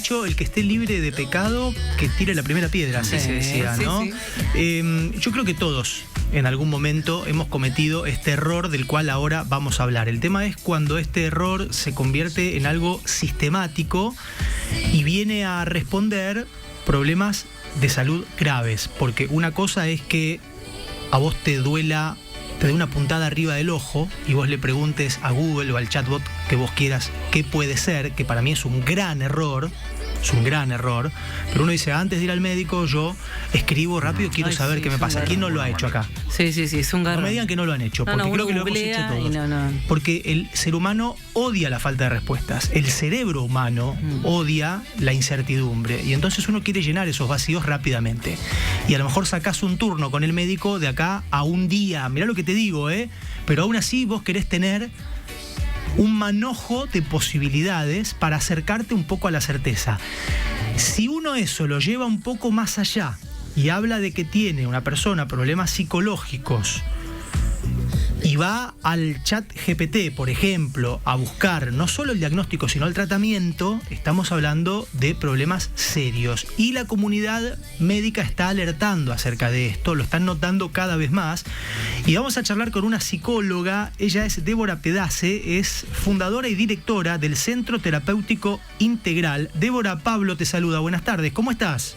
dicho, el que esté libre de pecado, que tire la primera piedra, así se decía, ¿no? Sí. Yo creo que todos en algún momento hemos cometido este error del cual ahora vamos a hablar. El tema es cuando este error se convierte en algo sistemático y viene a responder problemas de salud graves, porque una cosa es que a vos te duela, te dé una puntada arriba del ojo y vos le preguntes a Google o al chatbot que vos quieras qué puede ser, que para mí es un gran error, pero uno dice, antes de ir al médico yo escribo rápido, quiero saber qué me pasa. ¿Quién no lo ha hecho acá? Sí, es un garrón. No me digan que no lo han hecho, porque creo que lo hemos hecho todos. Porque el ser humano odia la falta de respuestas. El cerebro humano odia la incertidumbre. Y entonces uno quiere llenar esos vacíos rápidamente. Y a lo mejor sacás un turno con el médico de acá a un día. Mirá lo que te digo, pero aún así vos querés tener un manojo de posibilidades para acercarte un poco a la certeza. Si uno eso lo lleva un poco más allá y habla de que tiene una persona problemas psicológicos y va al chat GPT, por ejemplo, a buscar no solo el diagnóstico sino el tratamiento, estamos hablando de problemas serios. Y la comunidad médica está alertando acerca de esto, lo están notando cada vez más. Y vamos a charlar con una psicóloga, ella es Débora Pedace, es fundadora y directora del Centro Terapéutico Integral. Débora, Pablo te saluda, buenas tardes, ¿cómo estás?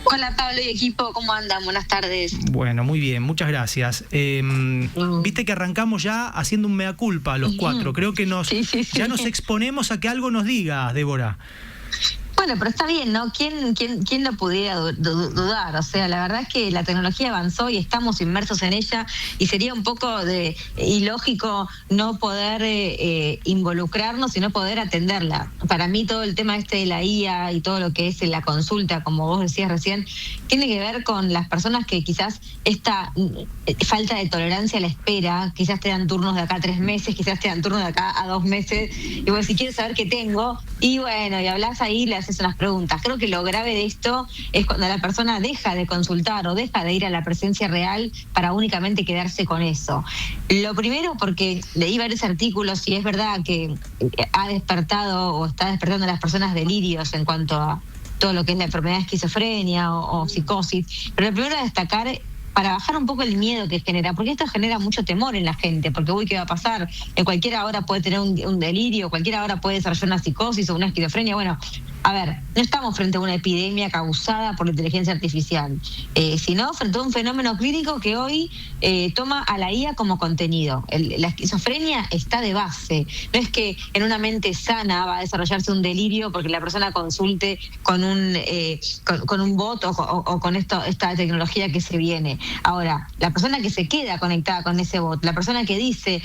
Hola Pablo y equipo, ¿cómo andan? Buenas tardes. Bueno, muy bien, muchas gracias. Viste que arrancamos ya haciendo un mea culpa los cuatro. Creo que ya nos exponemos a que algo nos digas, Débora. Bueno, pero está bien, ¿no? ¿Quién lo pudiera dudar? O sea, la verdad es que la tecnología avanzó y estamos inmersos en ella y sería un poco ilógico no poder involucrarnos y no poder atenderla. Para mí todo el tema de la IA y todo lo que es la consulta, como vos decías recién, tiene que ver con las personas que quizás esta falta de tolerancia a la espera, quizás te dan turnos de acá a 3 meses, quizás te dan turnos de acá a 2 meses, y vos si quieres saber qué tengo, y bueno, y hablas ahí, le haces unas preguntas. Creo que lo grave de esto es cuando la persona deja de consultar o deja de ir a la presencia real para únicamente quedarse con eso. Lo primero, porque leí varios artículos y es verdad que ha despertado o está despertando a las personas delirios en cuanto a todo lo que es la enfermedad de esquizofrenia o psicosis, pero lo primero a destacar para bajar un poco el miedo que genera, porque esto genera mucho temor en la gente, porque uy, ¿qué va a pasar? Cualquiera ahora puede tener un delirio, cualquiera ahora puede desarrollar una psicosis o una esquizofrenia. Bueno, a ver, no estamos frente a una epidemia causada por la inteligencia artificial, sino frente a un fenómeno clínico que hoy toma a la IA como contenido. La esquizofrenia está de base. No es que en una mente sana va a desarrollarse un delirio porque la persona consulte con un bot o con esta tecnología que se viene. Ahora, la persona que se queda conectada con ese bot, la persona que dice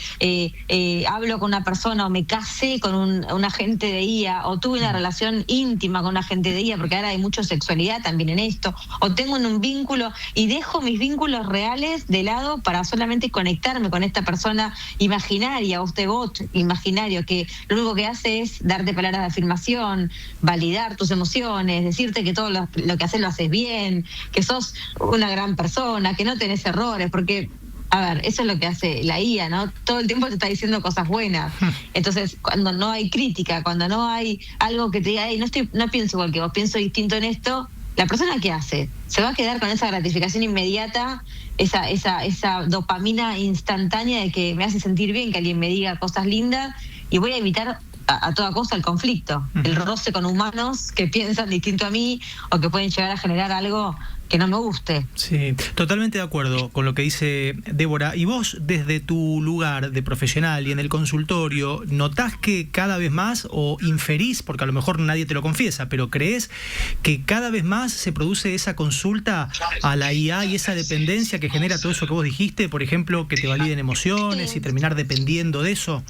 hablo con una persona o me casé con un agente de IA o tuve una relación íntima con un agente de IA, porque ahora hay mucha sexualidad también en esto, o tengo un vínculo y dejo mis vínculos reales de lado para solamente conectarme con esta persona imaginaria o este bot imaginario que lo único que hace es darte palabras de afirmación, validar tus emociones, decirte que todo lo que haces lo haces bien, que sos una gran persona, que no tenés errores, porque a ver, eso es lo que hace la IA, ¿no? Todo el tiempo te está diciendo cosas buenas. Entonces, cuando no hay crítica, cuando no hay algo que te diga, hey, no pienso igual que vos, pienso distinto en esto, la persona ¿qué hace? Se va a quedar con esa gratificación inmediata, esa dopamina instantánea de que me hace sentir bien que alguien me diga cosas lindas y voy a evitar a toda costa el conflicto, el roce con humanos que piensan distinto a mí o que pueden llegar a generar algo que no me guste. Sí, totalmente de acuerdo con lo que dice Débora. Y vos, desde tu lugar de profesional y en el consultorio, ¿notás que cada vez más, o inferís, porque a lo mejor nadie te lo confiesa, pero crees que cada vez más se produce esa consulta a la IA y esa dependencia que genera todo eso que vos dijiste, por ejemplo, que te validen emociones y terminar dependiendo de eso?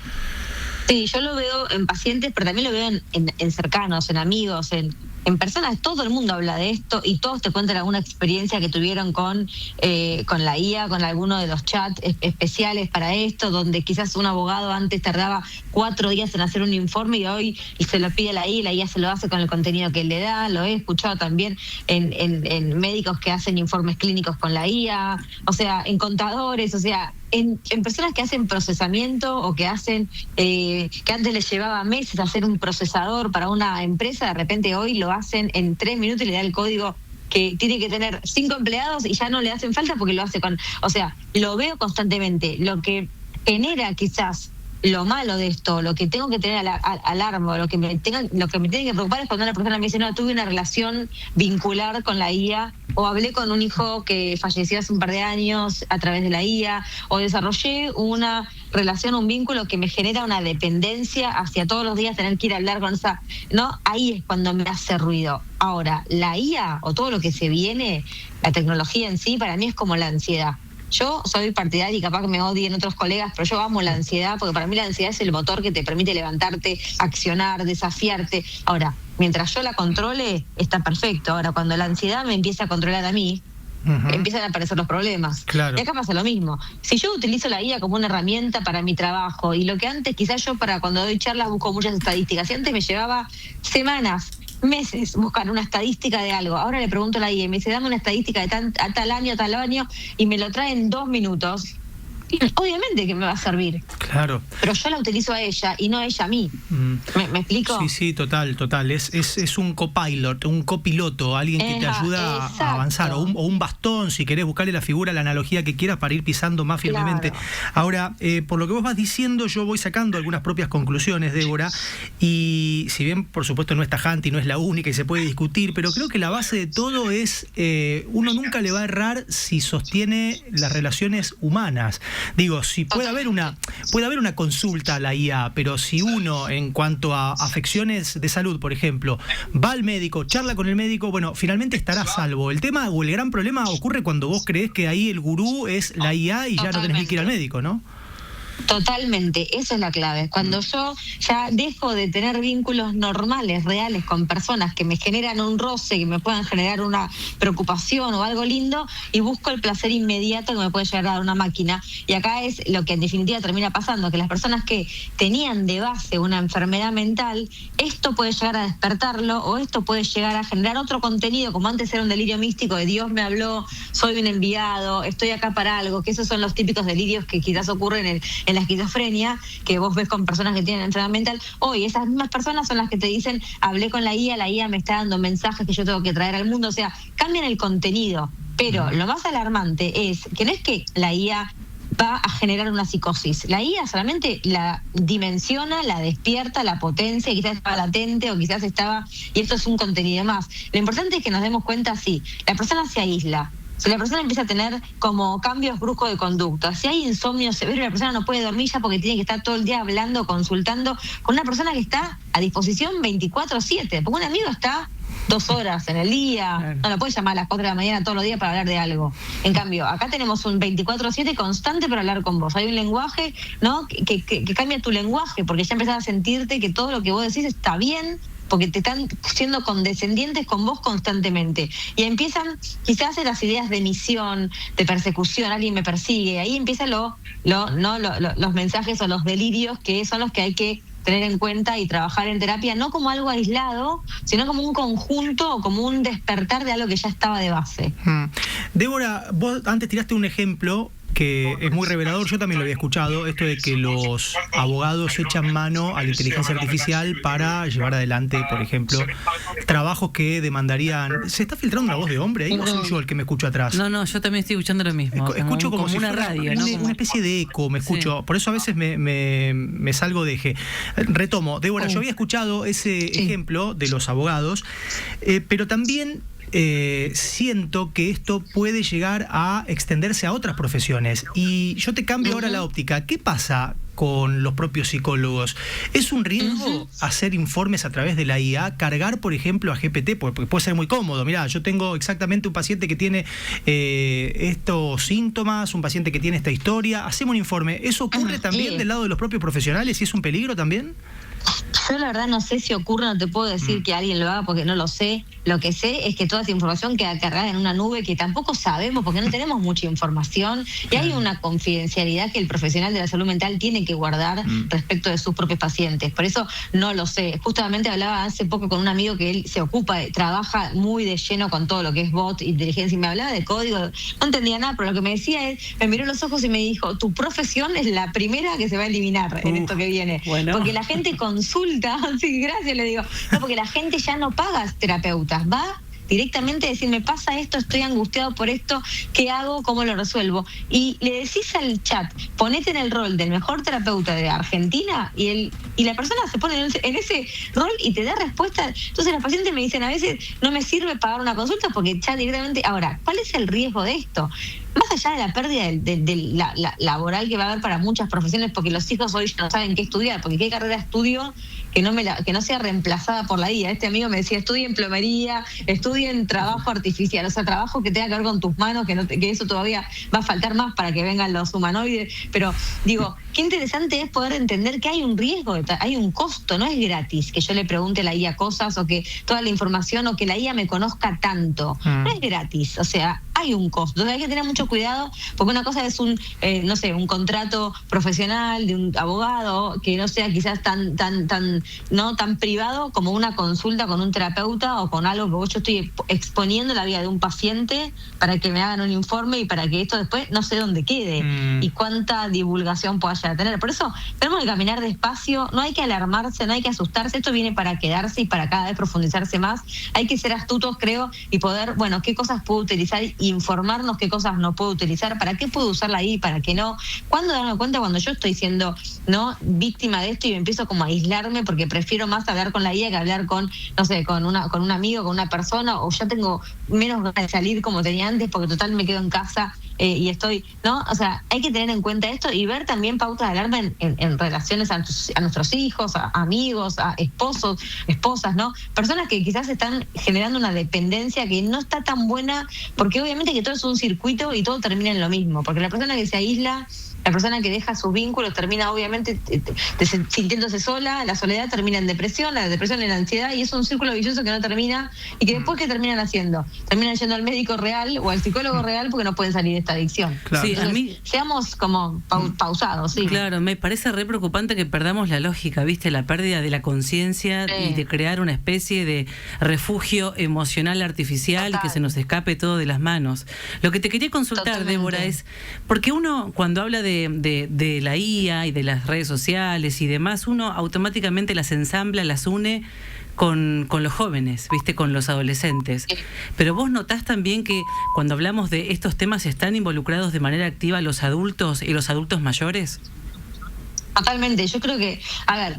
Sí, yo lo veo en pacientes, pero también lo veo en cercanos, en amigos, en en personas todo el mundo habla de esto y todos te cuentan alguna experiencia que tuvieron con la IA, con alguno de los chats especiales para esto, donde quizás un abogado antes tardaba 4 días en hacer un informe y hoy se lo pide a la IA se lo hace con el contenido que él le da. Lo he escuchado también en médicos que hacen informes clínicos con la IA, o sea, en contadores, o sea, en personas que hacen procesamiento o que hacen que antes les llevaba meses hacer un procesador para una empresa, de repente hoy lo hacen en 3 minutos y le da el código que tiene que tener 5 empleados y ya no le hacen falta porque lo hace con... O sea, lo veo constantemente. Lo que genera quizás lo malo de esto, lo que tengo que tener alarma, lo que me tiene que preocupar es cuando una persona me dice, no, tuve una relación vincular con la IA, o hablé con un hijo que falleció hace un par de años a través de la IA, o desarrollé una relación, un vínculo que me genera una dependencia hacia todos los días tener que ir a hablar con esa... ¿no? Ahí es cuando me hace ruido. Ahora, la IA o todo lo que se viene, la tecnología en sí, para mí es como la ansiedad. Yo soy partidaria y capaz que me odien otros colegas, pero yo amo la ansiedad porque para mí la ansiedad es el motor que te permite levantarte, accionar, desafiarte. Ahora, mientras yo la controle, está perfecto. Ahora, cuando la ansiedad me empieza a controlar a mí, empiezan a aparecer los problemas. Claro. Y acá pasa lo mismo. Si yo utilizo la IA como una herramienta para mi trabajo, y lo que antes, quizás yo para cuando doy charlas busco muchas estadísticas, y antes me llevaba semanas, meses buscar una estadística de algo. Ahora le pregunto a la IA y me dice, dame una estadística de tal año, y me lo trae en 2 minutos. Obviamente que me va a servir. Claro. Pero yo la utilizo a ella y no a ella a mí. ¿Me explico? Sí, total. Es un copilot, un copiloto, alguien que te ayuda a avanzar. O un bastón, si querés buscarle la figura, la analogía que quieras para ir pisando más firmemente. Claro. Ahora, por lo que vos vas diciendo, yo voy sacando algunas propias conclusiones, Débora, y si bien, por supuesto, no es tajante y no es la única y se puede discutir, pero creo que la base de todo es, uno nunca le va a errar si sostiene las relaciones humanas. Digo, si puede haber una consulta a la IA, pero si uno, en cuanto a afecciones de salud, por ejemplo, va al médico, charla con el médico, bueno, finalmente estará a salvo. El tema o el gran problema ocurre cuando vos creés que ahí el gurú es la IA y ya no tenés ni que ir al médico, ¿no? Totalmente, esa es la clave. Cuando yo ya dejo de tener vínculos normales, reales, con personas que me generan un roce, que me puedan generar una preocupación o algo lindo, y busco el placer inmediato que me puede llegar a dar una máquina. Y acá es lo que en definitiva termina pasando, que las personas que tenían de base una enfermedad mental, esto puede llegar a despertarlo, o esto puede llegar a generar otro contenido, como antes era un delirio místico de Dios me habló, soy un enviado, estoy acá para algo, que esos son los típicos delirios que quizás ocurren en la esquizofrenia, que vos ves con personas que tienen enfermedad mental. Hoy esas mismas personas son las que te dicen, hablé con la IA me está dando mensajes que yo tengo que traer al mundo. O sea, cambian el contenido. Pero lo más alarmante es que no es que la IA va a generar una psicosis. La IA solamente la dimensiona, la despierta, la potencia, quizás estaba latente o quizás estaba... Y esto es un contenido más. Lo importante es que nos demos cuenta, sí, la persona se aísla. Si la persona empieza a tener como cambios bruscos de conducta, si hay insomnio severo y la persona no puede dormir ya porque tiene que estar todo el día hablando, consultando con una persona que está a disposición 24/7, porque un amigo está 2 horas en el día, no lo puedes llamar a las 4 de la mañana todos los días para hablar de algo. En cambio, acá tenemos un 24/7 constante para hablar con vos. Hay un lenguaje, ¿no?, que cambia tu lenguaje, porque ya empezás a sentirte que todo lo que vos decís está bien, porque te están siendo condescendientes con vos constantemente. Y empiezan quizás las ideas de misión, de persecución, alguien me persigue, ahí empiezan los mensajes o los delirios, que son los que hay que tener en cuenta y trabajar en terapia, no como algo aislado, sino como un conjunto o como un despertar de algo que ya estaba de base. Débora, vos antes tiraste un ejemplo que es muy revelador, yo también lo había escuchado, esto de que los abogados echan mano a la inteligencia artificial para llevar adelante, por ejemplo, trabajos que demandarían... ¿Se está filtrando una voz de hombre ahí o soy yo el que me escucho atrás? No, yo también estoy escuchando lo mismo. Escucho como si una fuera radio, ¿no? una especie de eco, me escucho. Sí. Por eso a veces me salgo de eje. Retomo, Débora, yo había escuchado ese ejemplo de los abogados, pero también... siento que esto puede llegar a extenderse a otras profesiones. Y yo te cambio ahora la óptica. ¿Qué pasa con los propios psicólogos? ¿Es un riesgo hacer informes a través de la IA? Cargar, por ejemplo, a GPT, porque puede ser muy cómodo. Mirá, yo tengo exactamente un paciente que tiene estos síntomas, un paciente que tiene esta historia. Hacemos un informe. ¿Eso ocurre también del lado de los propios profesionales y es un peligro también? Yo la verdad no sé si ocurre, no te puedo decir que alguien lo haga porque no lo sé. Lo que sé es que toda esa información queda cargada en una nube que tampoco sabemos porque no tenemos mucha información y hay una confidencialidad que el profesional de la salud mental tiene que guardar respecto de sus propios pacientes. Por eso no lo sé. Justamente hablaba hace poco con un amigo que él se ocupa, trabaja muy de lleno con todo lo que es bot, inteligencia, y me hablaba de código. No entendía nada, pero lo que me decía es, me miró los ojos y me dijo, tu profesión es la primera que se va a eliminar en esto que viene. Bueno. Porque la gente consulta, sí, gracias, le digo. No, porque la gente ya no paga terapeutas, va directamente a decir, me pasa esto, estoy angustiado por esto, ¿qué hago? ¿Cómo lo resuelvo? Y le decís al chat, ponete en el rol del mejor terapeuta de Argentina y la persona se pone en ese rol y te da respuesta. Entonces los pacientes me dicen, a veces no me sirve pagar una consulta porque ya directamente... Ahora, ¿cuál es el riesgo de esto? Más allá de la pérdida de la laboral que va a haber para muchas profesiones, porque los hijos hoy ya no saben qué estudiar, porque qué carrera estudio que no sea reemplazada por la IA. Este amigo me decía, estudien plomería, estudien trabajo artificial, o sea, trabajo que tenga que ver con tus manos, que eso todavía va a faltar más para que vengan los humanoides. Pero digo, qué interesante es poder entender que hay un riesgo, hay un costo, no es gratis que yo le pregunte a la IA cosas o que toda la información o que la IA me conozca tanto. No es gratis, o sea, hay un costo. Entonces hay que tener mucho cuidado, porque una cosa es un contrato profesional de un abogado que no sea quizás tan privado como una consulta con un terapeuta o con algo que yo estoy exponiendo la vida de un paciente para que me hagan un informe y para que esto después no sé dónde quede y cuánta divulgación pueda llegar a tener. Por eso tenemos que caminar despacio, no hay que alarmarse, no hay que asustarse, esto viene para quedarse y para cada vez profundizarse más. Hay que ser astutos, creo, y poder, bueno, qué cosas puedo utilizar, informarnos qué cosas no puedo utilizar, para qué puedo usarla ahí, para qué no. ¿Cuándo darme cuenta cuando yo estoy siendo víctima de esto y me empiezo como a aislarme porque prefiero más hablar con la IA que hablar con, no sé, con un amigo, con una persona, o ya tengo menos ganas de salir como tenía antes porque total me quedo en casa y estoy, ¿no? O sea, hay que tener en cuenta esto y ver también pautas de alarma en relaciones a nuestros hijos, a amigos, a esposos, esposas, ¿no? Personas que quizás están generando una dependencia que no está tan buena, porque obviamente que todo es un circuito y todo termina en lo mismo, porque la persona que se aísla, la persona que deja sus vínculos termina obviamente sintiéndose sola, la soledad termina en depresión, la depresión en ansiedad y es un círculo vicioso que no termina y que después ¿qué terminan haciendo? Terminan yendo al médico real o al psicólogo real porque no pueden salir de esta adicción. Claro. Sí, entonces, a mí, seamos como pausados. Sí. Claro, me parece re preocupante que perdamos la lógica, ¿viste? La pérdida de la conciencia y de crear una especie de refugio emocional artificial. Total. Y que se nos escape todo de las manos. Lo que te quería consultar, totalmente, Débora, es porque uno cuando habla de la IA y de las redes sociales y demás, uno automáticamente las ensambla, las une con los jóvenes, ¿viste? Con los adolescentes. Pero vos notás también que cuando hablamos de estos temas están involucrados de manera activa los adultos y los adultos mayores. Totalmente, yo creo que, a ver,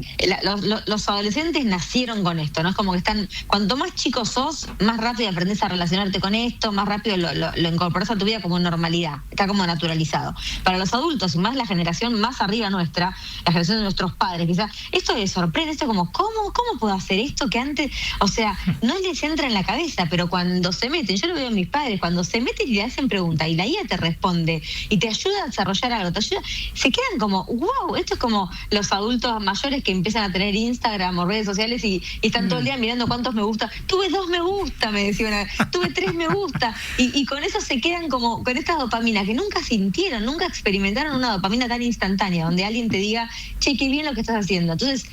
los adolescentes nacieron con esto, ¿no? Es como que cuanto más chicos sos, más rápido aprendes a relacionarte con esto, más rápido lo incorporas a tu vida como normalidad, está como naturalizado. Para los adultos, y más la generación más arriba nuestra, la generación de nuestros padres, quizás, esto les sorprende, esto como, ¿cómo puedo hacer esto que antes, o sea, no les entra en la cabeza, pero cuando se meten, yo lo veo en mis padres, cuando se meten y le hacen preguntas y la IA te responde y te ayuda a desarrollar algo, se quedan como, wow, esto es como los adultos mayores que empiezan a tener Instagram o redes sociales y están todo el día mirando cuántos me gusta. Tuve 2 me gusta, me decía una vez. Tuve 3 me gusta. Y con eso se quedan como con esta dopamina que nunca sintieron, nunca experimentaron una dopamina tan instantánea donde alguien te diga, che, qué bien lo que estás haciendo. Entonces,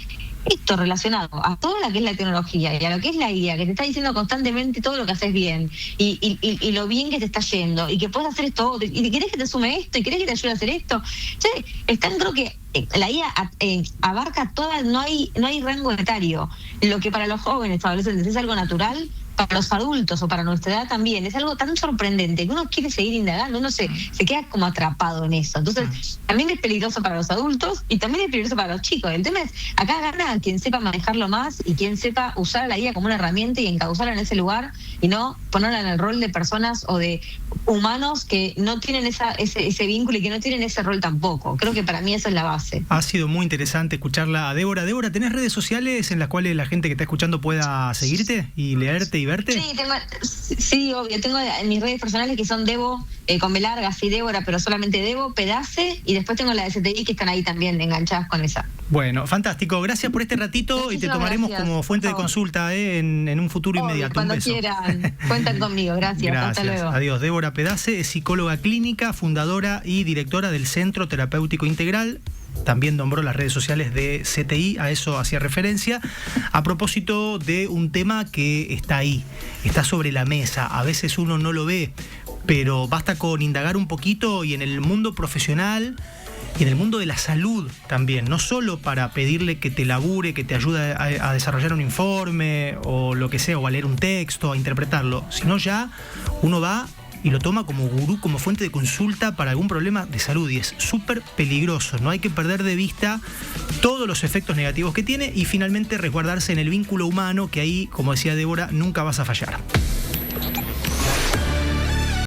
esto relacionado a todo lo que es la tecnología y a lo que es la IA, que te está diciendo constantemente todo lo que haces bien y lo bien que te está yendo y que puedes hacer esto y querés que te sume esto y querés que te ayude a hacer esto. Creo que la IA abarca toda, no hay rango etario. Lo que para los jóvenes, adolescentes es algo natural, para los adultos o para nuestra edad también es algo tan sorprendente que uno quiere seguir indagando, uno se queda como atrapado en eso. Entonces también es peligroso para los adultos y también es peligroso para los chicos. El tema es, acá gana quien sepa manejarlo más y quien sepa usar a la IA como una herramienta y encauzarla en ese lugar y no ponerla en el rol de personas o de humanos que no tienen ese vínculo y que no tienen ese rol tampoco. Creo que para mí eso es la base. Ha sido muy interesante escucharla a Débora. Débora, ¿tenés redes sociales en las cuales la gente que está escuchando pueda seguirte y leerte y verte? Sí, obvio. Tengo en mis redes personales que son Debo, con B larga, sí, Débora, pero solamente Debo, Pedace, y después tengo la de CTI que están ahí también enganchadas con esa. Bueno, fantástico. Gracias por este ratito. Muchísimas y te tomaremos como fuente de consulta en un futuro inmediato. Cuando quieran, cuentan conmigo. Gracias. Hasta luego. Adiós. Débora Pedace es psicóloga clínica, fundadora y directora del Centro Terapéutico Integral. También nombró las redes sociales de CTI, a eso hacía referencia, a propósito de un tema que está ahí, está sobre la mesa. A veces uno no lo ve, pero basta con indagar un poquito y en el mundo profesional y en el mundo de la salud también, no solo para pedirle que te labure, que te ayude a desarrollar un informe o lo que sea, o a leer un texto, a interpretarlo, sino ya uno va y lo toma como gurú, como fuente de consulta para algún problema de salud, y es súper peligroso. No hay que perder de vista todos los efectos negativos que tiene y finalmente resguardarse en el vínculo humano, que ahí, como decía Débora, nunca vas a fallar.